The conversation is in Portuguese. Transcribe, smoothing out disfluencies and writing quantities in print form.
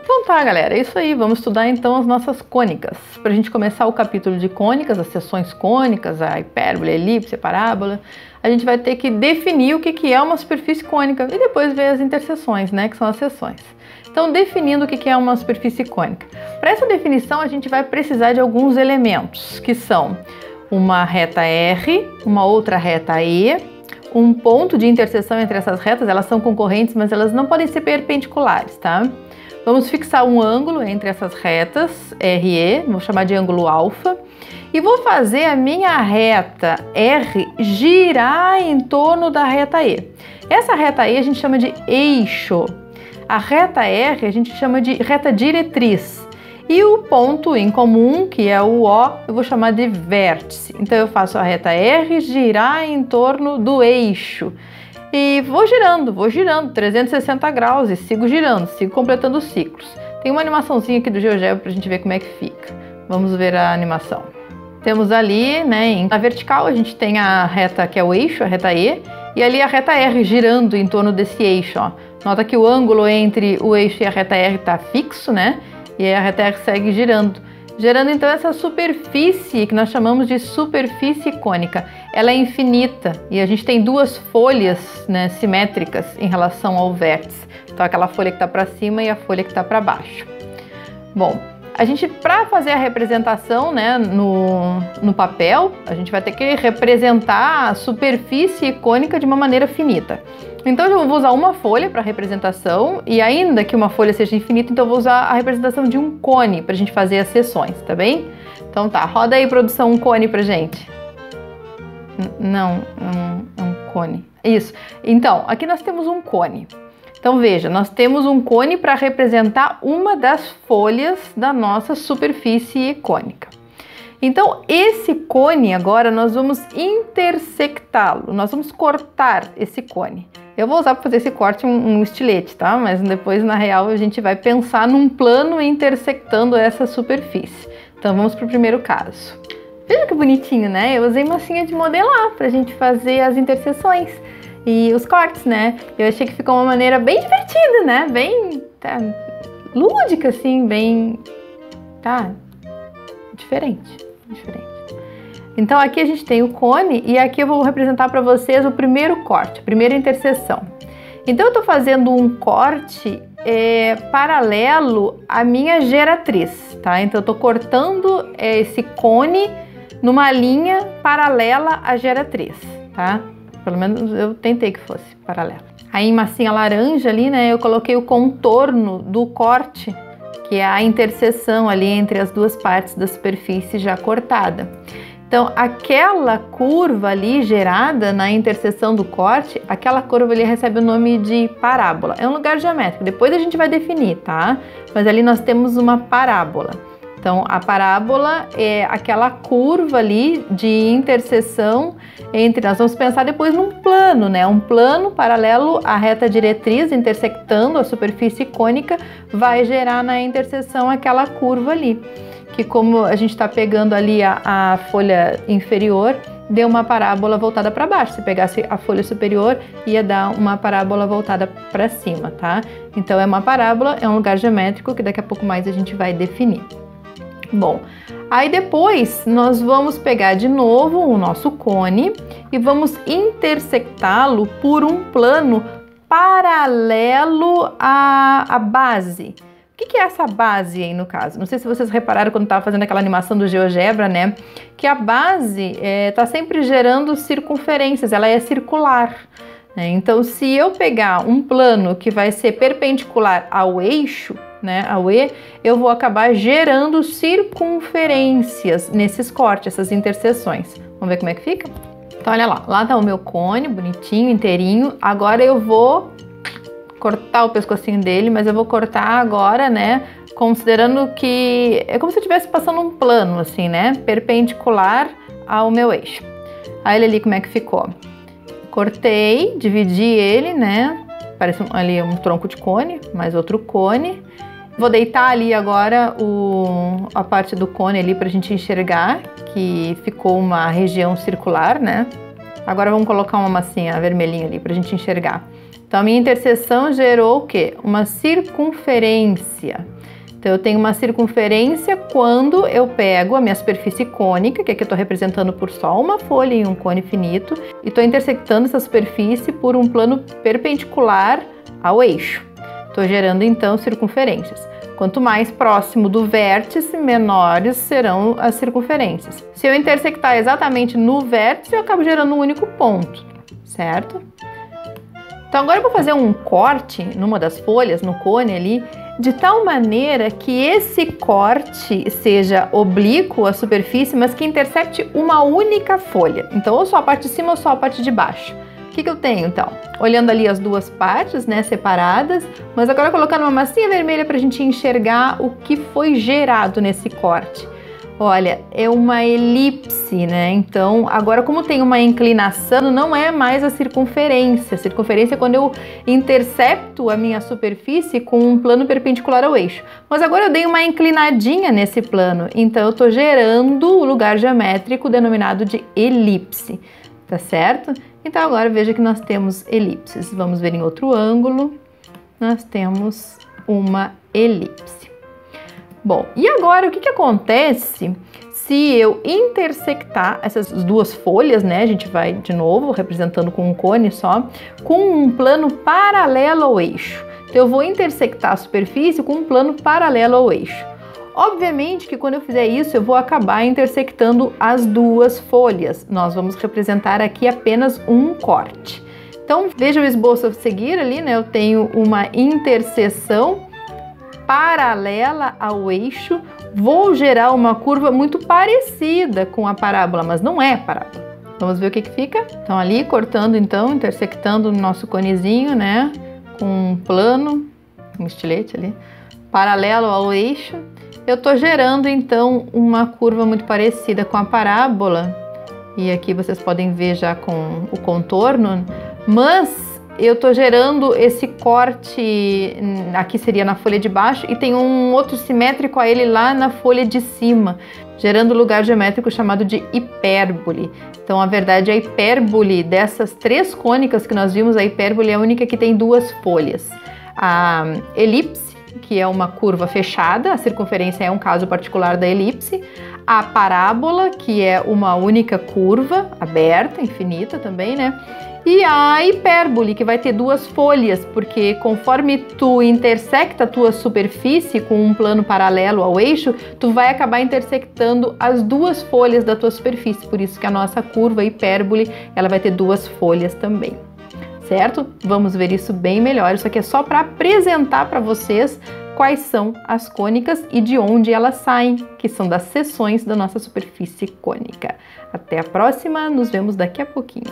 Então tá, galera, é isso aí. Vamos estudar então as nossas cônicas. Para a gente começar o capítulo de cônicas, as seções cônicas, a hipérbole, a elipse, a parábola, a gente vai ter que definir o que é uma superfície cônica e depois ver as interseções, né, que são as seções. Então, definindo o que é uma superfície cônica. Para essa definição, a gente vai precisar de alguns elementos, que são uma reta R, uma outra reta E, um ponto de interseção entre essas retas. Elas são concorrentes, mas elas não podem ser perpendiculares, tá? Vamos fixar um ângulo entre essas retas, RE, vou chamar de ângulo alfa, e vou fazer a minha reta R girar em torno da reta E. Essa reta E a gente chama de eixo, a reta R a gente chama de reta diretriz, e o ponto em comum, que é o O, eu vou chamar de vértice. Então eu faço a reta R girar em torno do eixo. E vou girando 360 graus e sigo girando, sigo completando os ciclos. Tem uma animaçãozinha aqui do GeoGebra para a gente ver como é que fica. Vamos ver a animação. Temos ali, né, na vertical a gente tem a reta que é o eixo, a reta E, e ali a reta R girando em torno desse eixo, ó. Nota que o ângulo entre o eixo e a reta R está fixo, né? E aí a reta R segue girando. Gerando então essa superfície que nós chamamos de superfície cônica. Ela é infinita e a gente tem duas folhas, né, simétricas em relação ao vértice. Então aquela folha que está para cima e a folha que está para baixo. Bom, a gente, para fazer a representação, né, no papel, a gente vai ter que representar a superfície cônica de uma maneira finita. Então eu vou usar uma folha para representação, e ainda que uma folha seja infinita, então eu vou usar a representação de um cone para a gente fazer as seções, tá bem? Então tá, roda aí, produção, um cone pra gente. Não, é um cone. Isso. Então, aqui nós temos um cone. Então veja, nós temos um cone para representar uma das folhas da nossa superfície cônica. Então esse cone agora nós vamos intersectá-lo, nós vamos cortar esse cone. Eu vou usar para fazer esse corte um estilete, tá? Mas depois, na real, a gente vai pensar num plano intersectando essa superfície. Então, vamos para o primeiro caso. Veja que bonitinho, né? Eu usei massinha de modelar para a gente fazer as interseções e os cortes, né? Eu achei que ficou uma maneira bem divertida, né? Bem lúdica, assim, bem... tá? Diferente. Então aqui a gente tem o cone e aqui eu vou representar para vocês o primeiro corte, a primeira interseção. Então eu estou fazendo um corte paralelo à minha geratriz, tá? Então eu estou cortando esse cone numa linha paralela à geratriz, tá? Pelo menos eu tentei que fosse paralela. Aí em massinha laranja ali, né, eu coloquei o contorno do corte, que é a interseção ali entre as duas partes da superfície já cortada. Então, aquela curva ali gerada na interseção do corte, aquela curva ali recebe o nome de parábola. É um lugar geométrico, depois a gente vai definir, tá? Mas ali nós temos uma parábola. Então, a parábola é aquela curva ali de interseção entre... Nós vamos pensar depois num plano, né? Um plano paralelo à reta diretriz, intersectando a superfície cônica, vai gerar na interseção aquela curva ali. Que como a gente está pegando ali a folha inferior, deu uma parábola voltada para baixo. Se pegasse a folha superior, ia dar uma parábola voltada para cima, tá? Então é uma parábola, é um lugar geométrico que daqui a pouco mais a gente vai definir. Bom, aí depois nós vamos pegar de novo o nosso cone e vamos intersectá-lo por um plano paralelo à base. O que é essa base aí no caso? Não sei se vocês repararam quando estava fazendo aquela animação do GeoGebra, né? Que a base está sempre gerando circunferências, ela é circular. Né? Então, se eu pegar um plano que vai ser perpendicular ao eixo, né, ao E, eu vou acabar gerando circunferências nesses cortes, essas interseções. Vamos ver como é que fica? Então, olha lá tá o meu cone, bonitinho, inteirinho. Agora eu vou cortar o pescocinho dele, mas eu vou cortar agora, né, considerando que é como se eu estivesse passando um plano, assim, né, perpendicular ao meu eixo. Aí, olha ali como é que ficou. Cortei, dividi ele, né, parece ali um tronco de cone, mais outro cone. Vou deitar ali agora a parte do cone ali pra gente enxergar que ficou uma região circular, né? Agora vamos colocar uma massinha vermelhinha ali para a gente enxergar. Então a minha interseção gerou o quê? Uma circunferência. Então eu tenho uma circunferência quando eu pego a minha superfície cônica, que aqui eu estou representando por só uma folha em um cone finito, e estou intersectando essa superfície por um plano perpendicular ao eixo. Estou gerando então circunferências. Quanto mais próximo do vértice, menores serão as circunferências. Se eu intersectar exatamente no vértice, eu acabo gerando um único ponto, certo? Então agora eu vou fazer um corte numa das folhas, no cone ali, de tal maneira que esse corte seja oblíquo à superfície, mas que intersecte uma única folha. Então ou só a parte de cima ou só a parte de baixo. O que eu tenho então? Olhando ali as duas partes, né, separadas, mas agora colocando uma massinha vermelha para a gente enxergar o que foi gerado nesse corte. Olha, é uma elipse, né? Então, agora como tem uma inclinação, não é mais a circunferência. A circunferência é quando eu intercepto a minha superfície com um plano perpendicular ao eixo. Mas agora eu dei uma inclinadinha nesse plano, então eu estou gerando o lugar geométrico denominado de elipse, tá certo? Então agora veja que nós temos elipses. Vamos ver em outro ângulo. Nós temos uma elipse. Bom, e agora o que acontece se eu intersectar essas duas folhas, né? A gente vai de novo representando com um cone só, com um plano paralelo ao eixo. Então eu vou intersectar a superfície com um plano paralelo ao eixo. Obviamente que quando eu fizer isso, eu vou acabar intersectando as duas folhas. Nós vamos representar aqui apenas um corte. Então, veja o esboço a seguir ali, né? Eu tenho uma interseção paralela ao eixo. Vou gerar uma curva muito parecida com a parábola, mas não é parábola. Vamos ver o que fica? Então, ali, cortando, então, intersectando o nosso conezinho, né? Com um plano, um estilete ali, paralelo ao eixo. Eu estou gerando, então, uma curva muito parecida com a parábola. E aqui vocês podem ver já com o contorno. Mas eu estou gerando esse corte, aqui seria na folha de baixo, e tem um outro simétrico a ele lá na folha de cima, gerando um lugar geométrico chamado de hipérbole. Então, a verdade, a hipérbole dessas três cônicas que nós vimos, a hipérbole é a única que tem duas folhas. A elipse, que é uma curva fechada, a circunferência é um caso particular da elipse. A parábola, que é uma única curva, aberta, infinita também, né? E a hipérbole, que vai ter duas folhas, porque conforme tu intersecta a tua superfície com um plano paralelo ao eixo, tu vai acabar intersectando as duas folhas da tua superfície. Por isso que a nossa curva hipérbole, ela vai ter duas folhas também. Certo? Vamos ver isso bem melhor. Isso aqui é só para apresentar para vocês quais são as cônicas e de onde elas saem, que são das seções da nossa superfície cônica. Até a próxima, nos vemos daqui a pouquinho.